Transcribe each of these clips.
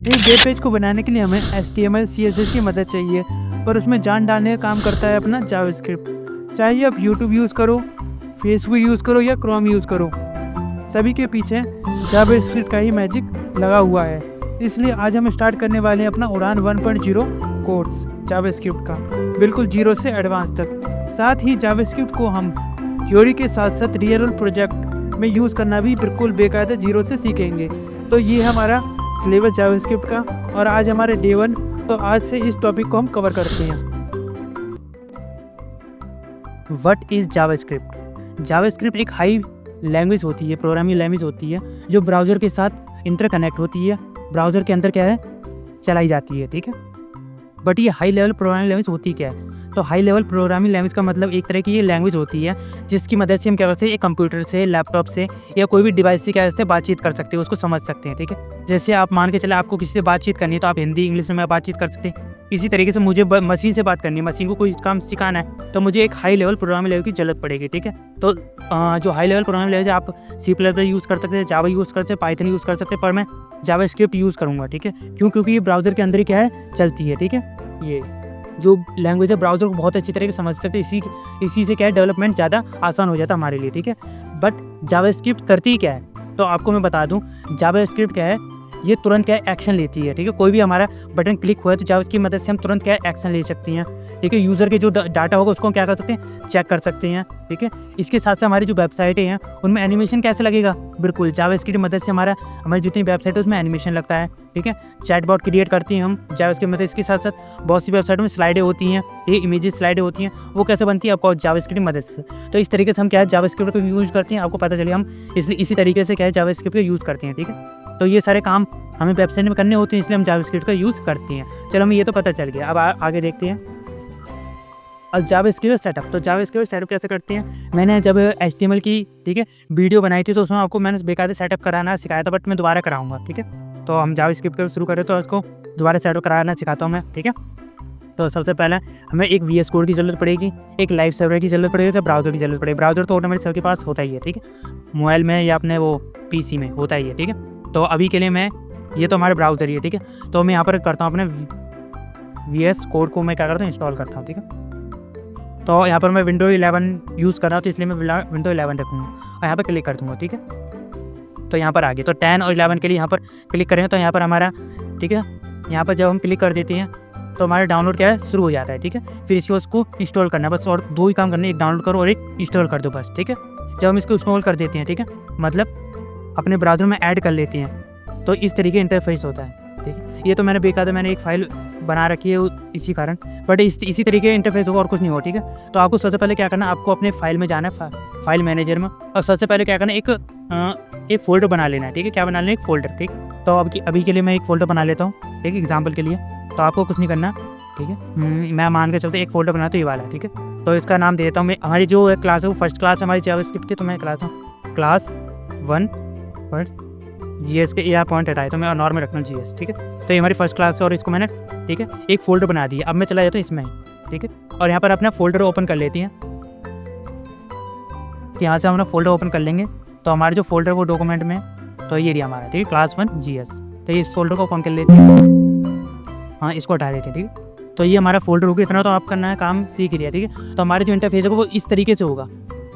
एक web page को बनाने के लिए हमें HTML CSS की मदद चाहिए, पर उसमें जान डालने का काम करता है अपना जावास्क्रिप्ट। चाहे आप यूट्यूब यूज़ करो, फेसबुक यूज़ करो या क्रोम यूज़ करो, सभी के पीछे जावास्क्रिप्ट का ही मैजिक लगा हुआ है। इसलिए आज हम स्टार्ट करने वाले हैं अपना उड़ान 1.0 कोर्स जावास्क्रिप्ट का, बिल्कुल जीरो से एडवांस तक। साथ ही जावास्क्रिप्ट को हम थ्योरी के साथ साथ रियल वर्ल्ड प्रोजेक्ट में यूज़ करना भी बिल्कुल बेकायदा जीरो से सीखेंगे। तो ये हमारा सिलेबस जावास्क्रिप्ट का और आज हमारे डे 1। तो आज से इस टॉपिक को हम कवर करते हैं। What is JavaScript? जावास्क्रिप्ट एक हाई लैंग्वेज होती है, प्रोग्रामिंग लैंग्वेज होती है जो ब्राउज़र के साथ इंटरकनेक्ट होती है, ब्राउज़र के अंदर क्या है चलाई जाती है, ठीक है। बट ये हाई लेवल प्रोग्रामिंग लैंग्वेज होती क्या है? तो हाई लेवल प्रोग्रामिंग लैंग्वेज का मतलब एक तरह की ये लैंग्वेज होती है जिसकी मदद से हम क्या कर सकते हैं, एक कंप्यूटर से, लैपटॉप से या कोई भी डिवाइस से क्या से बातचीत कर सकते हैं, उसको समझ सकते हैं, ठीक है। जैसे आप मान के चले आपको किसी से बातचीत करनी है तो आप हिंदी इंग्लिश में बातचीत कर सकते हैं। इसी तरीके से मुझे मशीन से बात करनी है, मशीन को कोई काम सिखाना है तो मुझे एक हाई लेवल प्रोग्रामिंग लैंग्वेज की जरूरत पड़ेगी, ठीक है। तो जो हाई लेवल प्रोग्रामिंग लैंग्वेज आप C++ यूज़ कर सकते हैं, जावा यूज़ कर सकते हैं, पाइथन यूज़ कर सकते हैं, पर मैं जावास्क्रिप्ट यूज़ करूँगा, ठीक है। क्यों? क्योंकि ये ब्राउज़र के अंदर ही क्या है चलती है, ठीक है। ये जो लैंग्वेज है ब्राउज़र को बहुत अच्छी तरीके से समझ सकते हैं, इसी से क्या है डेवलपमेंट ज़्यादा आसान हो जाता है हमारे लिए, ठीक है। बट जावास्क्रिप्ट करती क्या है? तो आपको मैं बता दूं, जावास्क्रिप्ट क्या है, ये तुरंत क्या है एक्शन लेती है, ठीक है। कोई भी हमारा बटन क्लिक हुआ है तो जावास्क्रिप्ट की मदद से हम तुरंत क्या है एक्शन ले सकती हैं, ठीक है। यूज़र के जो डाटा होगा उसको हम क्या कर सकते हैं, चेक कर सकते हैं, ठीक है। इसके साथ साथ हमारी जो वेबसाइटें हैं उनमें एनिमेशन कैसे लगेगा, बिल्कुल जावास्क्रिप्ट की मदद से हमारी जितनी वेबसाइट है उसमें एनिमेशन लगता है, ठीक है। चैटबॉट क्रिएट करती हैं हम जावास्क्रिप्ट की मदद। इसके साथ साथ बहुत सी वेबसाइटों में स्लाइडें होती हैं, ये इमेजेस स्लाइडें होती हैं, वो कैसे बनती है आपको जावास्क्रिप्ट की मदद से। तो इस तरीके से हम क्या है जावास्क्रिप्ट को यूज़ करते हैं, आपको पता चले हम इसलिए इसी तरीके से क्या है जावास्क्रिप्ट का यूज़ करते हैं, ठीक है। तो ये सारे काम हमें वेबसाइट में करने होते हैं, इसलिए हम जावास्क्रिप्ट का यूज़ करते हैं। चलो हमें ये तो पता चल गया, अब आगे देखते हैं। अब जावास्क्रिप्ट सेटअप, तो जावास्क्रिप्ट सेटअप कैसे करते हैं? मैंने जब HTML की, ठीक है, वीडियो बनाई थी तो उसमें आपको मैंने बेकायदे सेटअप कराना सिखाया था, बट मैं दोबारा कराऊंगा, ठीक है। तो हम जावास्क्रिप्ट का शुरू करें तो उसको दोबारा सेटअप कराना सिखाता हूँ मैं, ठीक है। तो सबसे पहले हमें एक VS कोड की ज़रूरत पड़ेगी, एक लाइव सर्वर की ज़रूरत पड़ेगी, तो ब्राउज़र की ज़रूरत पड़ेगी। ब्राउज़र तो ऑटोमेटिक सबके पास होता ही है, ठीक है, मोबाइल में या अपने वो PC में होता ही है, ठीक है। तो अभी के लिए मैं ये तो हमारे ब्राउज़र ही है, ठीक है। तो मैं यहाँ पर करता हूँ अपने VS कोड को मैं क्या करता हूँ इंस्टॉल करता हूँ, ठीक है। तो यहाँ पर मैं विंडो 11 यूज़ कर रहा हूँ तो इसलिए मैं विंडो 11 रखूँगा और यहाँ पर क्लिक कर दूँगा, ठीक है। तो यहाँ पर आ गया, तो 10 और 11 के लिए यहाँ पर क्लिक करेंगे तो यहाँ पर हमारा, ठीक है, यहाँ पर जब हम क्लिक कर देते हैं तो हमारा डाउनलोड क्या है शुरू हो जाता है, ठीक है। फिर इसको उसको इंस्टॉल करना है बस, और दो ही काम करने, एक डाउनलोड करो और एक इंस्टॉल कर दो बस, ठीक है। जब हम इसको इंस्टॉल कर देते हैं, ठीक है, मतलब अपने ब्राउज़र में ऐड कर लेते हैं, तो इस तरीके इंटरफेस होता है, ठीक है। ये तो मैंने बेकायदा मैंने एक फ़ाइल बना रखी है इसी कारण, बट इसी तरीके इंटरफेस होगा और कुछ नहीं होगा, ठीक है। तो आपको सबसे पहले क्या करना है, आपको अपने फाइल में जाना है, फाइल मैनेजर में, और सबसे पहले क्या करना है, एक फ़ोल्डर बना लेना है, ठीक है। क्या बना लेना है, एक फ़ोल्डर, ठीक। तो अभी के लिए मैं एक फ़ोल्डर बना लेता हूँ, ठीक है, एग्जाम्पल के लिए। तो आपको कुछ नहीं करना, ठीक है। मैं मान के चलते एक फ़ोल्डर बनाता हूँ, ये वाला, ठीक है। तो इसका नाम दे देता हूँ मैं, हमारी जो क्लास है वो फर्स्ट क्लास है हमारी जावास्क्रिप्ट की, तो मैं क्लास 1 पर GS के ER पॉइंट हटाए तो मैं नॉर्मल रखना GS, ठीक है। तो ये हमारी फर्स्ट क्लास है और इसको मैंने, ठीक है, एक फ़ोल्डर बना दिया। अब मैं चला जाता हूँ इसमें, ठीक है, और यहाँ पर अपना फ़ोल्डर ओपन कर लेती हैं। यहाँ से हम अपना फ़ोल्डर ओपन कर लेंगे तो हमारे जो फ़ोल्डर वो डॉक्यूमेंट में, तो ये रही हमारा, ठीक है, क्लास 1 GS। तो ये इस फ़ोल्डर को ओपन कर लेते हैं, हाँ, इसको हटा देते हैं, ठीक है। तो ये हमारा फ़ोल्डर होगा, इतना तो आप करना है काम सीख लिया, ठीक है। तो हमारे जो इंटरफेस है वो इस तरीके से होगा।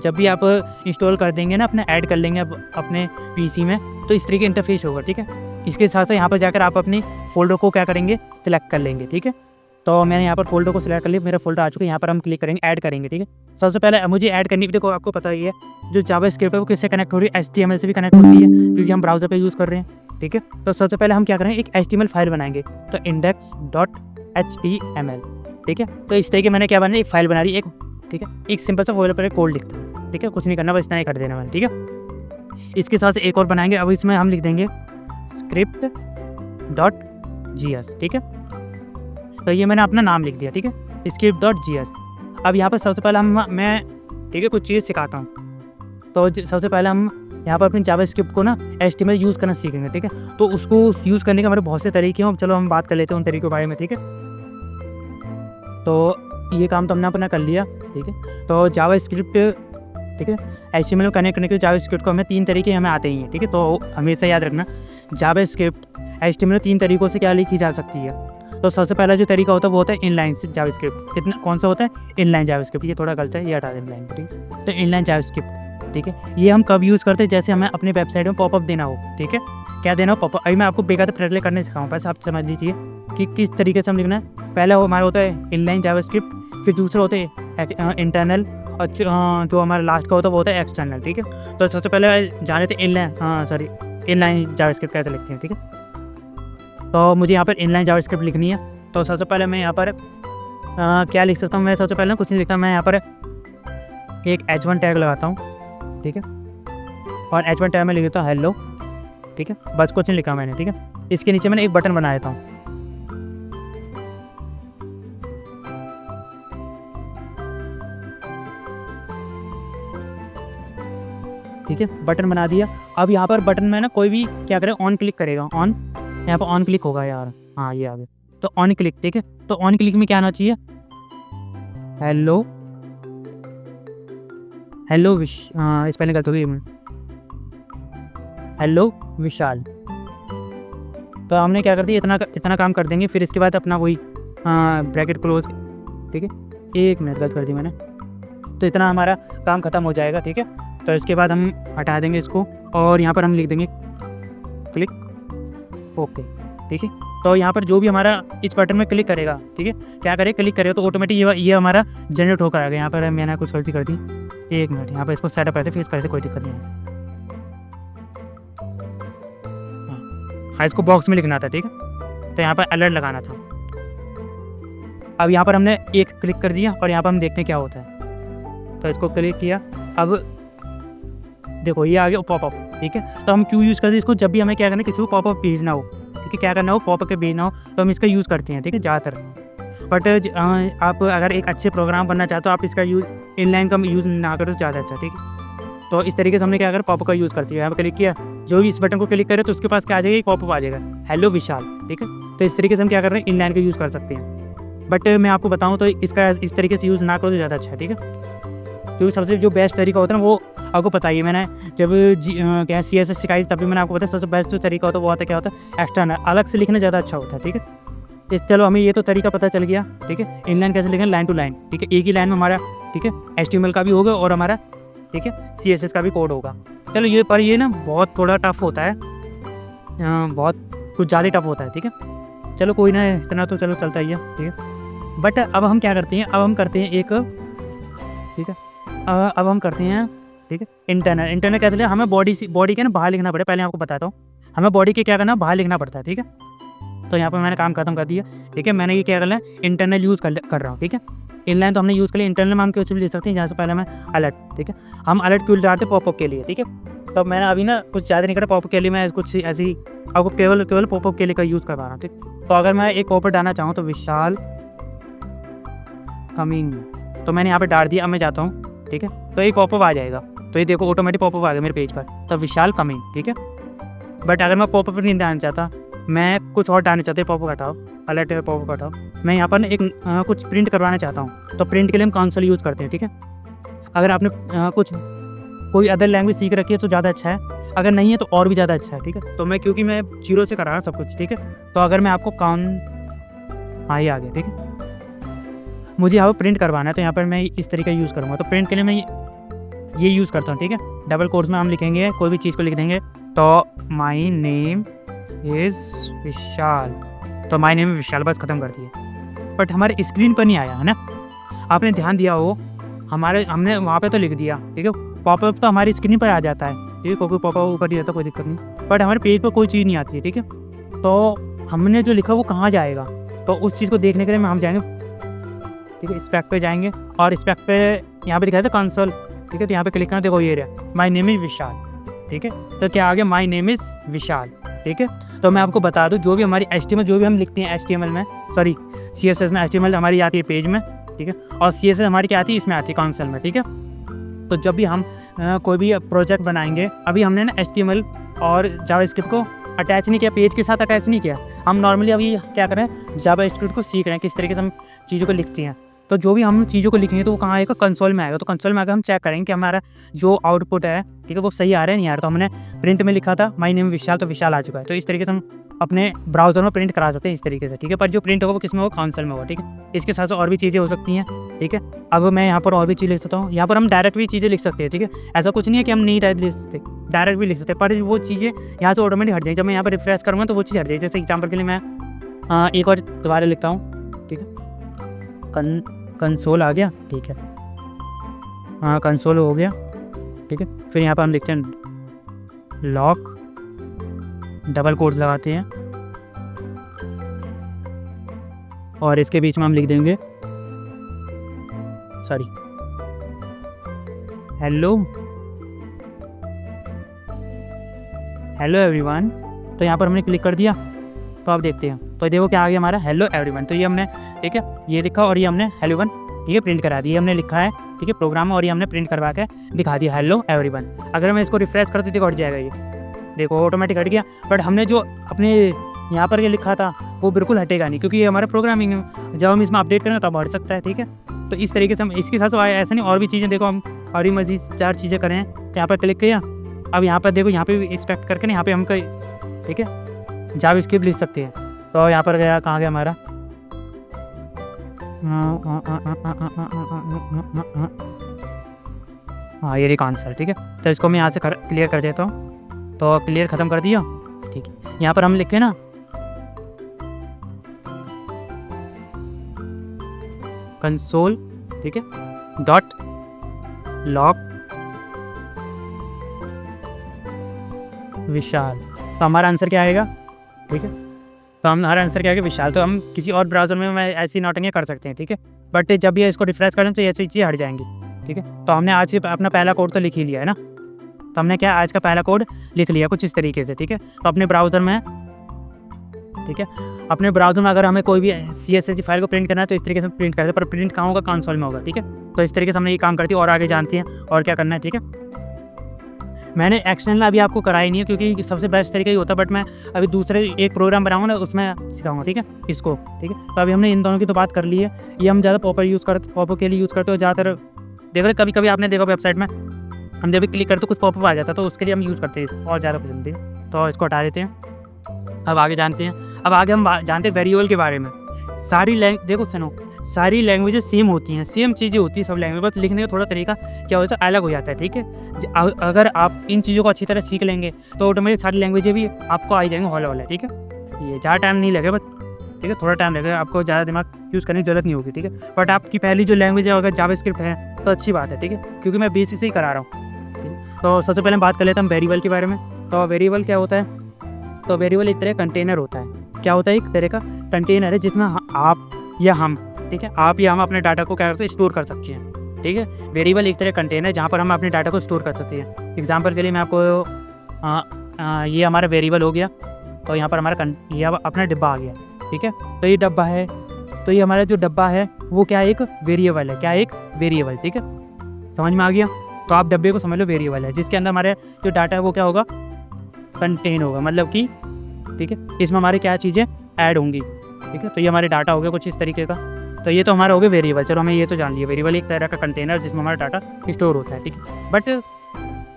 जब भी आप इंस्टॉल कर देंगे ना, अपने ऐड कर लेंगे अपने PC में, तो इस तरीके इंटरफेस होगा, ठीक है। इसके साथ साथ यहाँ पर जाकर आप अपने फ़ोल्डर को क्या करेंगे, सिलेक्ट कर लेंगे, ठीक है। तो मैंने यहाँ पर फ़ोल्डर को सिलेक्ट कर लिया, मेरा फ़ोल्डर आ चुका है। यहाँ पर हम क्लिक करेंगे, ऐड करेंगे, ठीक है। सबसे पहले मुझे ऐड करनी, देखो आपको पता ही है जो जावास्क्रिप्ट है वो किससे कनेक्ट हो रही है, HTML से भी कनेक्ट होती है क्योंकि हम ब्राउज़र पर यूज़ कर रहे हैं, ठीक है। तो सबसे पहले हम क्या करेंगे, एक HTML फाइल बनाएंगे, तो index.html, ठीक है। तो इस तरीके मैंने क्या बनाया, एक फाइल बना रही है, ठीक है, एक सिंपल सा फ़ोल्डर पर कोड लिखता हूँ, ठीक है, कुछ नहीं करना, बस इतना ही कर देना मैंने, ठीक है। इसके साथ एक और बनाएंगे, अब इसमें हम लिख देंगे script.js, ठीक है। तो ये मैंने अपना नाम लिख दिया, ठीक है, script.js। अब यहाँ पर सबसे पहले मैं, ठीक है, कुछ चीज़ सिखाता हूँ। तो सबसे पहले हम यहाँ पर अपनी जावास्क्रिप्ट को ना HTML यूज़ करना सीखेंगे, ठीक है। तो उसको यूज़ करने के हमारे बहुत से तरीके हैं, चलो हम बात कर लेते हैं उन तरीक़ों के बारे में, ठीक है। तो ये काम तो हमने अपना कर लिया, ठीक है। तो जावास्क्रिप्ट, ठीक है, HTML को कनेक्ट करने के लिए जावास्क्रिप्ट को हमें 3 तरीके हमें आते ही हैं, ठीक है। तो हमेशा याद रखना, जावास्क्रिप्ट HTML 3 तरीक़ों से क्या लिखी जा सकती है। तो सबसे पहला जो तरीका होता है वो होता है इनलाइन जावास्क्रिप्ट। कितना कौन सा होता है? Inline JavaScript. ये थोड़ा गलत है, ये हटा दें इनलाइन, ठीक है। तो इनलाइन जावास्क्रिप्ट, ठीक है, ये हम कब यूज़ करते हैं? जैसे हमें अपने वेबसाइट में पॉपअप देना हो, ठीक है। क्या देना हो? पॉपअप। अभी मैं आपको बेकायदा प्रैक्टिकल करने सिखाऊँ, बस आप समझ लीजिए कि किस तरीके से हम लिखना है। पहला वो हमारा होता है इनलाइन जावास्क्रिप्ट, फिर दूसरा होता है इंटरनल, और जो हमारा लास्ट का होता है वो होता है एक्सटर्नल, ठीक है। तो सबसे पहले जाने थे इनलाइन जावास्क्रिप्ट कैसे लिखते हैं, ठीक है। तो मुझे यहाँ पर इनलाइन जावास्क्रिप्ट लिखनी है। तो सबसे पहले मैं यहाँ पर क्या लिख सकता हूँ? मैं सबसे पहले कुछ नहीं लिखता, मैं यहाँ पर एक H1 टैग लगाता हूँ, ठीक है, और H1 टैग में लिख देता हूँ हेलो, ठीक है। बस कुछ नहीं लिखा मैंने, ठीक है। इसके नीचे मैंने एक बटन बना देता हूँ, ठीक है, बटन बना दिया। अब यहाँ पर बटन में ना कोई भी क्या करे, ऑन क्लिक करेगा, ऑन, यहाँ पर ऑन क्लिक होगा यार, हाँ ये आ गया। तो ऑन क्लिक, ठीक है। तो ऑन क्लिक में क्या आना चाहिए? हेलो, हेलो स्पेलिंग गलत हो गई, हेलो विशाल। तो हमने क्या कर दिया, इतना काम कर देंगे। फिर इसके बाद अपना वही ब्रैकेट क्लोज, ठीक है। 1 मिनट गलत कर दी मैंने। तो इतना हमारा काम ख़त्म हो जाएगा, ठीक है। तो इसके बाद हम हटा देंगे इसको, और यहाँ पर हम लिख देंगे क्लिक ओके, ठीक है। तो यहाँ पर जो भी हमारा इस बटन में क्लिक करेगा, ठीक है, क्या करे, क्लिक करेगा तो ऑटोमेटिक ये हमारा जनरेट होकर आएगा। यहाँ पर मैंने कुछ गलती कर दी, 1 मिनट, यहाँ पर इसको सेटअप करते फिर करते, कोई दिक्कत नहीं है। हाँ, इसको बॉक्स में लिखना था, ठीक है। तो यहाँ पर अलर्ट लगाना था। अब यहाँ पर हमने एक क्लिक कर दिया, और यहाँ पर हम देखते हैं क्या होता है। तो इसको क्लिक किया, अब देखो ये आ गया पॉपअप, ठीक है। तो हम क्यों यूज़ करते हैं इसको? जब भी हमें क्या करना है, किसी को पॉपअप भेजना हो, ठीक है, क्या करना हो, पॉपअप के भेजना हो, तो हम इसका यूज़ करते हैं, ठीक है, ज़्यादातर। बट आप अगर एक अच्छे प्रोग्राम बनना चाहते हो, आप इसका यूज़ इनलाइन का यूज़ ना करो तो ज़्यादा अच्छा, ठीक है। तो इस तरीके से हमने क्या करा, पॉपअप का यूज़ करती है। यहाँ पर क्लिक किया, जो भी इस बटन को क्लिक करे तो उसके पास क्या आ जाएगा, एक पॉपअप आ जाएगा, हेलो विशाल, ठीक है। तो इस तरीके से हम क्या कर रहे हैं, इनलाइन का यूज़ कर सकते हैं। बट मैं आपको बताऊँ तो इसका इस तरीके से यूज़ ना करो तो ज़्यादा अच्छा है, ठीक है। क्योंकि सबसे जो बेस्ट तरीका होता है ना, वो आपको पता ही है, मैंने जब क्या CSS सिखाई तभी मैंने आपको बताया सबसे बेस्ट जो तरीका होता है वो होता है क्या होता है, एक्सटर्नल, अलग से लिखना ज़्यादा अच्छा होता है, ठीक है। चलो हमें ये तो तरीका पता चल गया, ठीक है। इनलाइन कैसे लिखना, लाइन टू लाइन, ठीक है, एक ही लाइन में हमारा, ठीक है, HTML का भी होगा और हमारा, ठीक है, CSS का भी कोड होगा। चलो ये ना बहुत थोड़ा टफ होता है, बहुत कुछ ज़्यादा टफ होता है, ठीक है। चलो कोई ना, इतना तो चलो चलता ही है, ठीक है। बट अब हम क्या करते हैं, अब हम करते हैं एक, ठीक है, अब हम करते हैं, ठीक है, इंटरनल कैसे लिखा, हमें बॉडी के ना बाहर लिखना पड़े। पहले आपको बताता हूँ, हमें बॉडी के क्या करना, बाहर लिखना पड़ता है, ठीक है। तो यहाँ पर मैंने काम खत्म कर दिया, ठीक है। मैंने ये क्या करना है, इंटरनल यूज़ कर रहा हूँ, ठीक है। इनलाइन तो हमने यूज़ कर लिया, इंटरनल में हम क्यों भी ले सकते हैं, जहाँ से पहले मैं अलर्ट, ठीक है, हम अलर्ट क्यों डालते पॉपअप के लिए, ठीक है। तो मैंने अभी ना कुछ ज़्यादा नहीं करा पॉपअप के लिए, मैं कुछ ऐसी आपको केवल पॉपअप के लिए का यूज़ कर पा रहा हूँ, ठीक। तो अगर मैं एक पॉपअप डालना चाहूँ तो विशाल कमिंग, तो मैंने यहाँ पर डाल दिया। अब मैं जाता हूँ, ठीक है, तो एक पॉपअप आ जाएगा। तो ये देखो ऑटोमेटिक पॉपअप आ गया मेरे पेज पर, तो विशाल कमिंग, ठीक है। बट अगर मैं पॉपअप नहीं डालना चाहता, मैं कुछ और डालना चाहता, पॉपअप हटाओ, अलर्ट पॉपअप हटाओ, मैं यहाँ पर ना एक कुछ प्रिंट करवाना चाहता हूँ। तो प्रिंट के लिए हम कंसोल यूज़ करते हैं, ठीक है। अगर आपने कोई अदर लैंग्वेज सीख रखी है तो ज़्यादा अच्छा है, अगर नहीं है तो और भी ज़्यादा अच्छा है, ठीक है। तो मैं क्योंकि मैं 0 से कर रहा हूँ सब कुछ, ठीक है। तो अगर मैं आपको हाँ ये आ गया, ठीक है। मुझे यहाँ पर प्रिंट करवाना है, तो यहाँ पर मैं इस तरीके का यूज़ करूँगा। तो प्रिंट के लिए मैं ये यूज़ करता हूँ, ठीक है। डबल कोट्स में हम लिखेंगे, कोई भी चीज़ को लिख देंगे, तो माई नेम इज़ विशाल, तो माई नेम इज़ विशाल, बस ख़त्म कर दिए। बट हमारे स्क्रीन पर नहीं आया है ना, आपने ध्यान दिया हो, हमने वहाँ पे तो लिख दिया, ठीक है। पॉपअप तो हमारी स्क्रीन पर आ जाता है, ठीक है, कोई पॉपअप ऊपर नहीं रहता, कोई दिक्कत नहीं। बट हमारे पेज पर कोई चीज़ नहीं आती है, ठीक है। तो हमने जो लिखा वो कहाँ जाएगा, तो उस चीज़ को देखने के लिए हम जाएंगे, ठीक है, स्पेक पे जाएंगे, और स्पेक पे यहाँ पे दिखाया था कंसोल, ठीक है। तो यहाँ पे क्लिक करना, देखो ये रहा माई नेम इज़ विशाल, ठीक है। तो क्या आ गया, माई नेम इज़ विशाल, ठीक है। तो मैं आपको बता दूँ, जो भी हमारी HTML जो भी हम लिखते हैं HTML में, सॉरी CSS में, HTML हमारी आती है पेज में, ठीक है, और CSS हमारी क्या आती है, इसमें आती है कंसोल में, ठीक है। तो जब भी हम कोई भी प्रोजेक्ट बनाएंगे, अभी हमने ना HTML और जावास्क्रिप्ट को अटैच नहीं किया, पेज के साथ अटैच नहीं किया, हम नॉर्मली अभी क्या करें, जावास्क्रिप्ट को सीख रहे हैं किस तरीके से हम चीज़ों को लिखते हैं। तो जो भी हम चीज़ों को लिखेंगे तो वो कहाँ आएगा, कंसोल में आएगा। तो कंसोल में आकर हम चेक करेंगे कि हमारा जो आउटपुट है, ठीक है, वो सही आ रहा है नहीं आ रहा। तो हमने प्रिंट में लिखा था माय नेम विशाल, तो विशाल आ चुका है। तो इस तरीके से हम अपने ब्राउज़र में प्रिंट करा सकते हैं इस तरीके से, ठीक है। पर जो प्रिंट होगा वो किस में होगा, कंसोल में होगा, ठीक है। इसके साथ साथ और भी चीज़ें हो सकती हैं, ठीक है। अब मैं यहाँ पर और भी चीज़ लिख सकता हूँ। यहाँ पर हम डायरेक्ट भी चीज़ें लिख सकते हैं, ठीक है। ऐसा कुछ नहीं है कि हम नहीं डायरेक्ट लिख सकते, डायरेक्ट भी लिख सकते हैं, पर वो चीज़ें यहाँ से ऑटोमेटिक हट जाएंगी। जब मैं यहाँ पर रिफ्रेश करूँगा तो वो चीज़ हट जाएगी। जैसे एग्जाम्पल के लिए मैं एक और दोबारा लिखता हूँ, ठीक है। कंसोल आ गया, ठीक है। हाँ, कंसोल हो गया, ठीक है। फिर यहाँ पर हम लिखते हैं लॉक, डबल कोट्स लगाते हैं और इसके बीच में हम लिख देंगे हेलो एवरीवन। तो यहाँ पर हमने क्लिक कर दिया, तो आप देखते हैं, तो देखो क्या आ गया हमारा, हेलो एवरीवन। तो ये हमने, ठीक है, ये लिखा और ये हमने हेलो वन, ठीक है, प्रिंट करा दिया। हमने लिखा है, ठीक है, प्रोग्राम में, और ये हमने प्रिंट करवा के दिखा दिया, हेलो एवरीवन। अगर मैं इसको रिफ्रेश करती देखो हट जाएगा, ये देखो ऑटोमेटिक हट गया। बट हमने जो अपने यहाँ पर ये लिखा था वो बिल्कुल हटेगा नहीं, क्योंकि ये हमारा प्रोग्रामिंग है। जब हम इसमें अपडेट करेंगे तब हट सकता है, ठीक है। तो इस तरीके से हम इसके साथ ऐसा नहीं, और भी चीज़ें देखो, हम और भी मज़ीद 4 चीज़ें करें। तो यहाँ पर क्लिक किया, अब यहाँ पर देखो, यहाँ पे भी इंस्पेक्ट करके ना, यहाँ पे हम, ठीक है, जावास्क्रिप्ट लिख सकते हैं। तो यहाँ पर गया, कहाँ गया हमारा, हाँ, ये आंसर, ठीक है। तो इसको मैं यहाँ से क्लियर कर देता हूँ। तो क्लियर ख़त्म कर दिया, ठीक है। यहाँ पर हम लिखे ना कंसोल, ठीक है, डॉट लॉक विशाल। तो हमारा आंसर क्या आएगा, ठीक है। तो हमारा आंसर क्या आएगा, विशाल। तो हम किसी और ब्राउज़र में ऐसी नौटंकियाँ कर सकते हैं, ठीक है। बट जब ये इसको रिफ्रेश करें तो ये चीज़ें हट जाएंगी, ठीक है। तो हमने आज से अपना पहला कोड तो लिख ही लिया है ना। तो हमने क्या, आज का पहला कोड लिख लिया कुछ इस तरीके से, ठीक है। तो अपने ब्राउज़र में, ठीक है, अपने ब्राउज़र में अगर हमें कोई भी CSS फाइल को प्रिंट करना है तो इस तरीके से प्रिंट करते हैं, पर प्रिंट कहाँ होगा, कंसोल में होगा, ठीक है। तो इस तरीके से हमने ये काम करती है, और आगे जानते हैं और क्या करना है, ठीक है। मैंने एक्सटर्नल अभी आपको कराई नहीं है, क्योंकि सबसे बेस्ट तरीका ही होता है, बट मैं अभी दूसरे एक प्रोग्राम बनाऊँगा ना, उसमें सिखाऊंगा, ठीक है, इसको, ठीक है। तो अभी हमने इन दोनों की तो बात कर ली है। ये हम ज़्यादा पॉपर के लिए यूज़ करते हो ज़्यादातर। देख रहे, कभी कभी आपने देखा वेबसाइट में हम जब भी क्लिक करते तो कुछ पॉपअप आ जाता है, तो उसके लिए हम यूज़ करते हैं और ज़्यादा पसंद है। तो इसको हटा देते हैं। अब आगे जानते हैं, अब आगे हम जानते हैं वेरिएबल के बारे में। सारी देखो सुनो, सारी लैंग्वेजेस सेम होती हैं, सेम चीज़ें होती हैं सब लैंग्वेज, बस लिखने का थोड़ा तरीका क्या होता है, अलग हो जाता है, ठीक है। अगर आप इन चीज़ों को अच्छी तरह सीख लेंगे तो ऑटोमेटिक सारी लैंग्वेजें भी आपको आ जाएंगे हौले हौले, ठीक है। ये ज़्यादा टाइम नहीं लगेगा, बस, ठीक है, थोड़ा टाइम लगेगा, आपको ज़्यादा दिमाग यूज़ करने की जरूरत नहीं होगी, ठीक है। बट आपकी पहली जो लैंग्वेज है अगर जावास्क्रिप्ट है तो अच्छी बात है, ठीक है, क्योंकि मैं बेसिक से ही करा रहा हूँ। तो सबसे पहले बात कर लेते हैं हम वेरिएबल के बारे में। तो वेरिएबल क्या होता है, तो वेरिएबल एक तरह कंटेनर होता है। क्या होता है, एक तरह का कंटेनर है जिसमें आप या हम, ठीक है, आप या हम अपने डाटा को क्या करते हैं, स्टोर कर सकते हैं, ठीक है। वेरिएबल एक तरह कंटेनर है जहाँ पर हम अपने डाटा को स्टोर कर सकते हैं। एग्जांपल के लिए मैं आपको ये हमारा वेरिएबल हो गया, तो यहाँ पर हमारा ये अपना डिब्बा आ गया, ठीक है। तो ये डब्बा है, तो ये हमारा जो डब्बा है वो क्या, एक वेरिएबल है, क्या, एक वेरिएबल, ठीक है, समझ में आ गया। तो आप डब्बे को समझ लो वेरिएबल है, जिसके अंदर हमारे जो डाटा है वो क्या होगा, कंटेन होगा, मतलब कि, ठीक है, इसमें हमारे क्या चीज़ें ऐड होंगी, ठीक है। तो ये हमारे डाटा हो गया कुछ इस तरीके का। तो ये तो हमारा हो गया वेरिएबल। चलो हमें ये तो जान लिया, वेरिएबल एक तरह का कंटेनर जिसमें हमारा डाटा स्टोर होता है, ठीक है। बट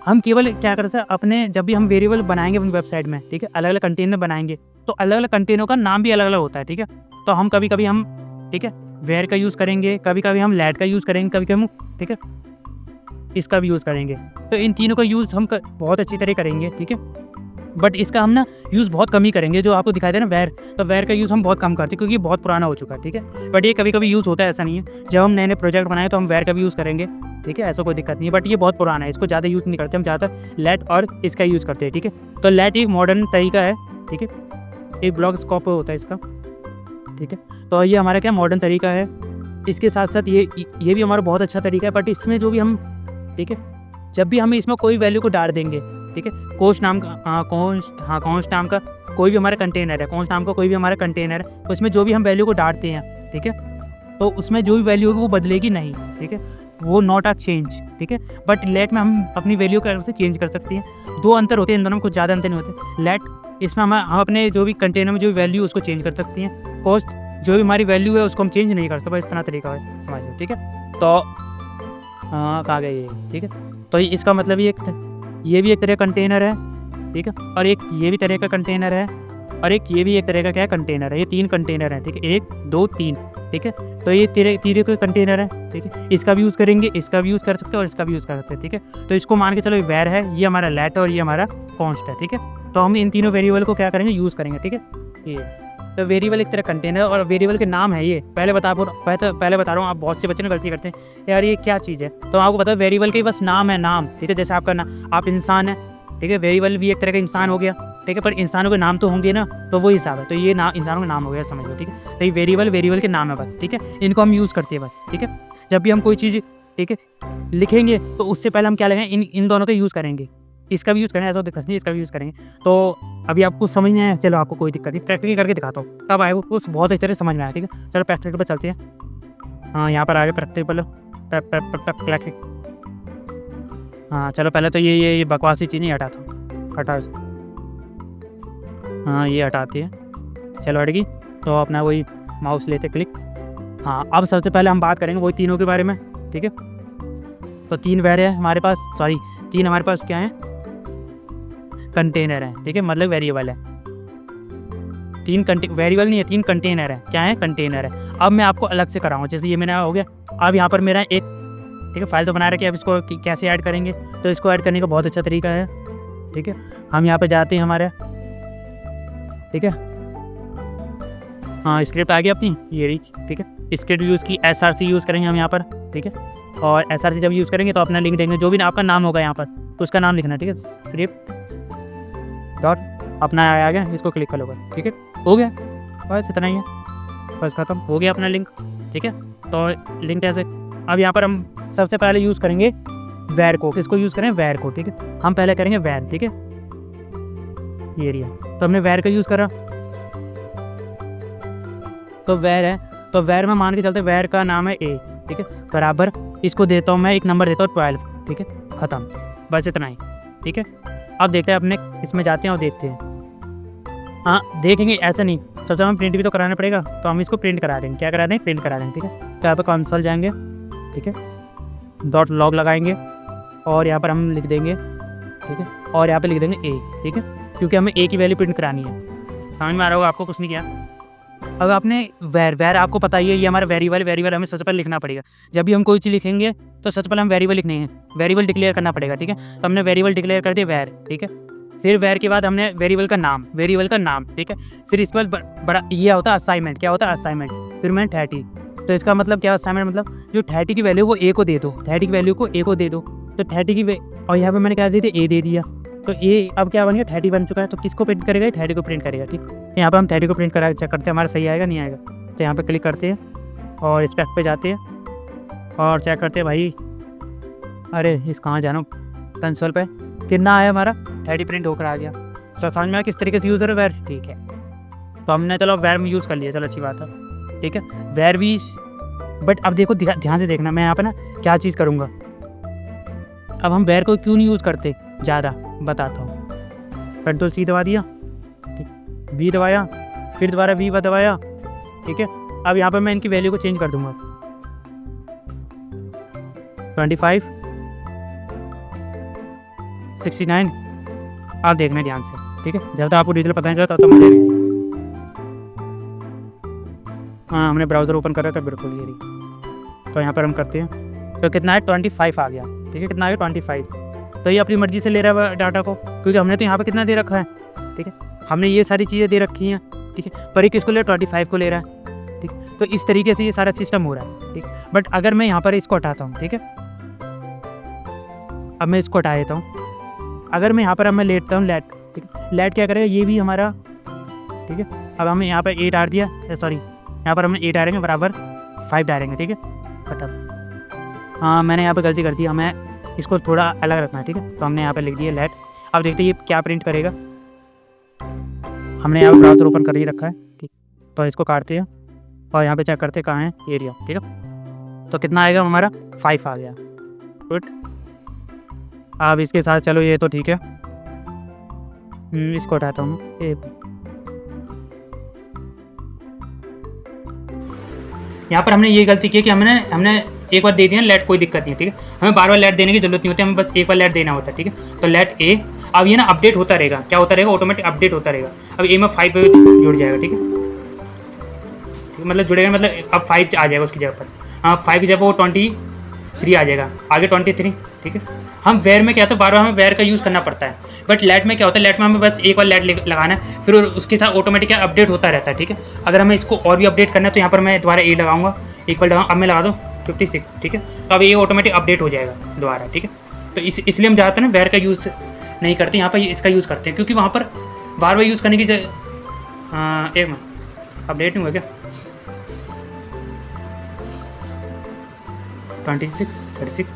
हम केवल क्या कर सकते हैं, अपने जब भी हम वेरिएबल बनाएंगे अपनी वेबसाइट में, ठीक है, अलग अलग कंटेनर बनाएंगे तो अलग अलग कंटेनर का नाम भी अलग अलग होता है, ठीक है। तो हम कभी कभी हम, ठीक है, वेयर का यूज़ करेंगे, कभी कभी हम लेट का यूज़ करेंगे, कभी कभी हम, ठीक है, इसका भी यूज़ करेंगे। तो इन तीनों का यूज़ हम बहुत अच्छी तरह करेंगे, ठीक है। बट इसका हम ना यूज़ बहुत कम ही करेंगे, जो आपको दिखाई दे ना वेयर, तो वेयर का यूज़ हम बहुत कम करते हैं क्योंकि ये बहुत पुराना हो चुका है, ठीक है। बट ये कभी कभी यूज़ होता है, ऐसा नहीं है। जब हम नए नए प्रोजेक्ट बनाए तो हम वेयर का भी यूज़ करेंगे, ठीक है, ऐसा कोई दिक्कत नहीं है। बट ये बहुत पुराना है, इसको ज़्यादा यूज़ नहीं करते, हम ज़्यादा लेट और इसका यूज़ करते हैं, ठीक है। तो लेट एक मॉडर्न तरीका है, ठीक है, एक ब्लॉक स्कोप होता है इसका, ठीक है। तो ये हमारा क्या मॉडर्न तरीका है। इसके साथ साथ ये भी हमारा बहुत अच्छा तरीका है। बट इसमें जो भी हम, ठीक है, जब भी हम इसमें कोई वैल्यू को डाल देंगे, ठीक है, कॉस्ट नाम का कॉस्ट नाम का कोई भी हमारा कंटेनर है, कॉस्ट नाम का कोई भी हमारा कंटेनर है, तो इसमें जो भी हम वैल्यू को डालते हैं, ठीक है, तो उसमें जो भी वैल्यू होगी वो बदलेगी नहीं, ठीक है, वो नॉट अ चेंज, ठीक है। बट लेट में हम अपनी वैल्यू को से चेंज कर सकते हैं। दो अंतर होते हैं इन दोनों में, कुछ ज़्यादा अंतर नहीं होते। लेट इसमें हम अपने जो भी कंटेनर में जो भी वैल्यू उसको चेंज कर सकते हैं। कॉस्ट जो भी हमारी वैल्यू है उसको हम चेंज नहीं कर सकते, बस इतना तरीका है, समझ लो, ठीक है। तो हाँ, कहाँ गए ये, ठीक है। तो इसका मतलब ये भी एक तरह का कंटेनर है, ठीक है, और एक ये भी तरह का कंटेनर है, और एक ये भी एक तरह का क्या कंटेनर है। ये 3 कंटेनर हैं, ठीक है, 1 2 3, ठीक है। तो ये तीनों के कंटेनर है, ठीक है। इसका भी यूज़ करेंगे, इसका भी यूज़ कर सकते हैं और इसका भी यूज़ कर सकते हैं, ठीक है। तो इसको मान के चलो वैर है, ये हमारा लेट और ये हमारा कॉन्स्ट है, ठीक है। तो हम इन तीनों वेरिएबल को क्या करेंगे, यूज़ करेंगे, ठीक है। ये तो वेरिएबल एक तरह कंटेनर और वेरिएबल के नाम है ये। पहले बता रहा हूँ, आप बहुत से बच्चे ना गलती करते हैं, यार ये क्या चीज़ है। तो आपको पता है वेरिएबल के बस नाम है, नाम, ठीक है। जैसे आपका आप इंसान है, ठीक है, वेरिएबल भी एक तरह का इंसान हो गया, ठीक है, पर इंसानों के नाम तो होंगे ना, तो वो हिसाब है। तो ये नाम इंसानों का नाम हो गया, समझ लो, ठीक है। तो ये वेरिएबल के नाम है बस, ठीक है। इनको हम यूज़ करते हैं बस, ठीक है। जब भी हम कोई चीज़, ठीक है, लिखेंगे तो उससे पहले हम क्या लगाएंगे, इन दोनों का यूज़ करेंगे। इसका भी यूज़ करेंगे, ऐसा दिक्कत नहीं, इसका भी यूज़ करेंगे। तो अभी आपको समझ नहीं आया, चलो आपको कोई दिक्कत नहीं, प्रैक्टिकल करके दिखाता हूँ, तब आए वो उस बहुत अच्छी तरह समझ में आया, ठीक है। चलो प्रैक्टिकल पर चलते हैं। हाँ, यहाँ पर आगे प्रैक्टिकल, हाँ चलो पहले तो ये बकवासी चीज़ नहीं हटाता हूँ, हटा। हाँ, ये हटाती है, चलो हट गई। तो अपना वही माउस लेते क्लिक। हाँ, अब सबसे पहले हम बात करेंगे वही तीनों के बारे में, ठीक है। तो 3 वैर है हमारे पास, 3 हमारे पास क्या है, कंटेनर है, ठीक है, मतलब वेरिएबल है। 3 वेरिएबल नहीं है, 3 कंटेनर है, क्या है, कंटेनर है। अब मैं आपको अलग से कराऊंगा, जैसे ये मेरा हो गया। अब यहाँ पर मेरा एक, ठीक है, फाइल तो बना रखी है। अब इसको कैसे ऐड करेंगे, तो इसको ऐड करने का बहुत अच्छा तरीका है, ठीक है। हम यहाँ पर जाते हैं हमारे, ठीक है। हाँ, स्क्रिप्ट आ गई अपनी, ये रही, ठीक है। स्क्रिप्ट यूज़ की, SRC यूज़ करेंगे हम यहाँ पर, ठीक है। और SRC जब यूज़ करेंगे तो अपना लिंक देंगे, जो भी आपका नाम होगा यहाँ पर, तो उसका नाम लिखना है, ठीक है। स्क्रिप्ट डॉट अपना आ गया, इसको क्लिक कर लो, ठीक है, हो गया, बस इतना ही है, बस खत्म हो गया अपना लिंक, ठीक है। तो लिंक ऐसे, अब यहाँ पर हम सबसे पहले यूज़ करेंगे वैर को। किसको यूज़ करें, वैर को, ठीक है। हम पहले करेंगे वैर, ठीक है, ये एरिया। तो हमने वैर का यूज़ करा, तो वैर है, तो वैर में मान के चलते वैर का नाम है ए, ठीक है, बराबर इसको देता हूँ मैं एक नंबर देता हूँ 12, ठीक है, ख़त्म, बस इतना ही, ठीक है। अब देखते हैं अपने इसमें जाते हैं और देखते हैं। हाँ, देखेंगे ऐसा नहीं, सबसे हमें प्रिंट भी तो कराना पड़ेगा, तो हम इसको प्रिंट करा देंगे। क्या करा देंगे, प्रिंट करा देंगे, ठीक है। तो यहाँ पर कंसोल जाएंगे, ठीक है, डॉट लॉग लगाएंगे और यहाँ पर हम लिख देंगे, ठीक है, और यहाँ पर लिख देंगे ए, ठीक है, क्योंकि हमें ए की वैल्यू प्रिंट करानी है। समझ में आ रहा होगा आपको, कुछ नहीं किया। अब आपने वैर आपको पता ही है, ये हमारा वेरिएबल हमें सबसे पहले लिखना पड़ेगा। जब भी हम कोई चीज़ लिखेंगे तो सबसे पहले हम वेरिएबल लिखने हैं, वेरिएबल डिक्लेयर करना पड़ेगा, ठीक है। तो हमने वेरिएबल डिक्लेयर कर दिया वैर, ठीक है। फिर वैर के बाद हमने वेरिएबल का नाम, ठीक है। फिर इसके बाद बड़ा ये होता है असाइनमेंट। क्या होता है, असाइनमेंट। फिर मैंने 30, तो इसका मतलब क्या, असाइनमेंट मतलब जो 30 की वैल्यू वो ए को दे दो, 30 की वैल्यू को ए को दे दो। तो 30 की और यहाँ पर मैंने क्या दे दिया, ए दे दिया। तो ये अब क्या बन गया, 30 बन चुका है। तो किसको प्रिंट करेगा, 30 को प्रिंट करेगा, ठीक। यहाँ पर हम 30 को प्रिंट करा चेक करते हैं हमारा सही आएगा नहीं आएगा। तो यहाँ पे क्लिक करते हैं और स्पेक पे जाते हैं और चेक करते हैं भाई, अरे इस कहाँ जाना, कंसोल पे कितना आया हमारा, 30 प्रिंट होकर आ गया। तो समझ में आया किस तरीके से यूज़ है वैर, ठीक है। तो हमने चलो वैर में यूज़ कर लिया, चलो अच्छी बात है, ठीक है। वैर भी, बट अब देखो ध्यान से देखना, मैं यहाँ पर ना क्या चीज़ करूँगा। अब हम वैर को क्यों नहीं यूज़ करते ज़्यादा, बताता हूँ। Ctrl+C दबा दिया, V दबाया, फिर दोबारा V दबाया, ठीक है। अब यहाँ पर मैं इनकी वैल्यू को चेंज कर दूंगा, 25, 69। आप देखना ध्यान से, ठीक है। जब तक आपको डिटेल पता नहीं चला तब तक मुझे नहीं। हाँ, हमने ब्राउज़र ओपन करा था, बिल्कुल ये रही। तो यहाँ पर हम करते हैं, तो कितना है, 25 आ गया, ठीक है। कितना आ गया, 25। तो ये अपनी मर्ज़ी से ले रहा है डाटा को, क्योंकि हमने तो यहाँ पर कितना दे रखा है, ठीक है। हमने ये सारी चीज़ें दे रखी हैं, ठीक है। पर ये किसको ले रहा है, 25 को ले रहा है, ठीक। तो इस तरीके से ये सारा सिस्टम हो रहा है, ठीक। बट अगर मैं यहाँ पर इसको हटाता हूँ, ठीक है, अब मैं इसको हटा देता हूँ। अगर मैं यहाँ पर अब मैं लेटता हूँ लेट, ठीक है। लेट क्या करेगा, ये भी हमारा, ठीक है। अब हमें यहाँ पर 8 डाल दिया, सॉरी यहाँ पर हमने 8 डालेंगे बराबर 5 डालेंगे, ठीक है, खत्म। हाँ, मैंने यहाँ पर गलती कर दी, हमें इसको थोड़ा अलग रखना है, ठीक है। तो हमने यहाँ पर लिख दिया लेट। अब देखते हैं ये क्या प्रिंट करेगा। हमने यहाँ पर ब्राउज़र ओपन कर ही रखा है, ठीक। तो इसको काटते हैं और यहाँ पे चेक करते हैं कहाँ है एरिया, ठीक है। तो कितना आएगा हमारा, 5 आ गया, गुड। अब इसके साथ चलो ये तो ठीक है, इसको हटाता हूँ। यहाँ पर हमने ये गलती की कि हमने एक बार दे दिया लेट, कोई दिक्कत नहीं है, ठीक है। हमें बार बार लेट देने की जरूरत नहीं होती, हमें बस एक बार लेट देना होता है, ठीक है। तो लेट ए, अब ये ना अपडेट होता रहेगा, क्या होता रहेगा, ऑटोमेटिक अपडेट होता रहेगा। अब ए में 5 जुड़ जाएगा, ठीक है, मतलब जुड़ेगा, मतलब अब 5 आ जाएगा उसकी जगह पर। हाँ 5 की जगह वो 23 आ जाएगा, आगे 23, ठीक है। हम वेयर में क्या होता है, बार बार हमें वेयर का यूज़ करना पड़ता है, बट लेट में क्या होता है, लेट में हमें बस एक बार लेट लगाना है, फिर उसके साथ ऑटोमेटिक अपडेट होता रहता है, ठीक है। अगर हमें इसको और भी अपडेट करना है तो यहाँ पर मैं दोबारा ए लगाऊंगा, इक्वल लगाऊँ, अब मैं लगा दूँ 56, ठीक है। तो अब ये ऑटोमेटिक अपडेट हो जाएगा दोबारा, ठीक है। तो इसलिए हम ज़्यादातर ना वेयर का यूज़ नहीं करते, यहाँ पर इसका यूज़ करते हैं, क्योंकि वहाँ पर बार बार यूज़ करने की जगह। एक मिनट, अपडेट नहीं हुआ क्या, 26 36,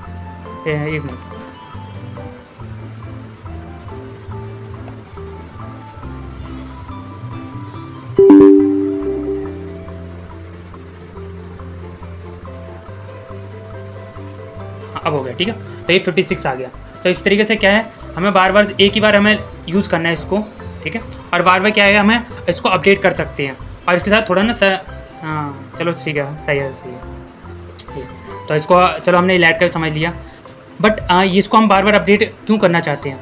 एक मिनट, अब हो गया, ठीक है। तो ये 56 आ गया। तो इस तरीके से क्या है, हमें बार बार एक ही बार हमें यूज़ करना है इसको, ठीक है। और बार बार क्या है, हमें इसको अपडेट कर सकते हैं, और इसके साथ थोड़ा ना हाँ चलो ठीक है, सही है, सही है, ठीक है। तो इसको चलो हमने लेट कर समझ लिया, बट इसको हम बार बार अपडेट क्यों करना चाहते हैं,